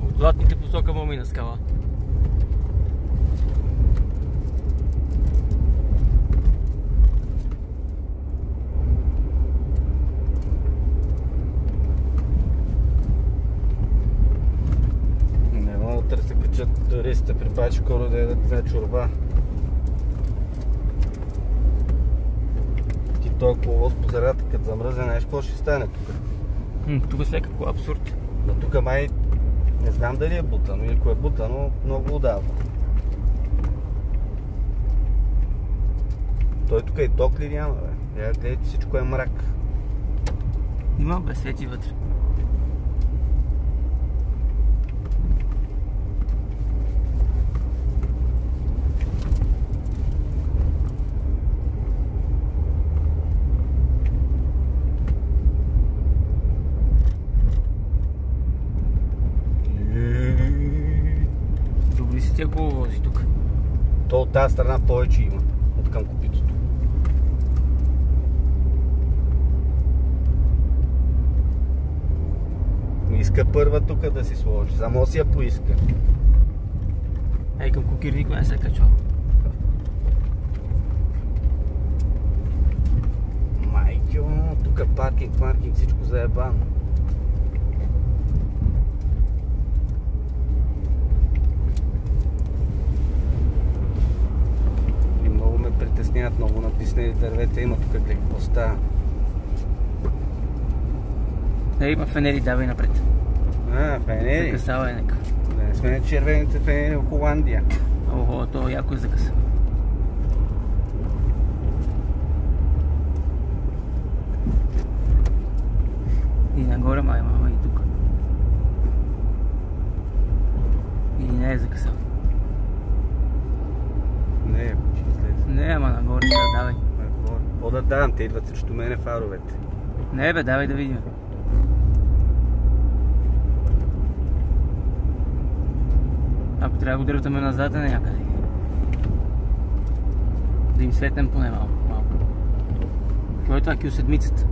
От Златните посока Момина скала. Не мога утре се качат туристите при Бачкоро да ядат на чорба. Ти толкова лоз по зарата, като замръзне, нещо какво ще стане тук? Тук е какво абсурд. Но тук май не знам дали е бутано или ако е бутано, много отдавна. Той тук и ток ли няма, бе? Я гледайте, всичко е мрак. Има бе, свети вътре. Добри си тия коловози тук. То от тази страна повече има, от към копитото. Иска първа тук да си сложи, само си я поиска. Ей, към Кокир никой не се е качвал. Майкио, тук паркинг, всичко заебано. И много ме притесняват, много написнели дървета има тук, гледай какво става. Има фенери, давай напред. Фенери? Закъсава е нека. Да не сме червените фенери в Холандия. Ого, то яко е закъса. И нагоре мама и тук. Или не е закъсал? Не, ще излезе. Не, ама нагоре сега давай. Какво да давам? Те идват срещу мене фаровете. Не бе, давай да видим. Ако трябва да го дърваме назад, не някъде. Да им светнем поне малко. Кой е това? Q7-цата?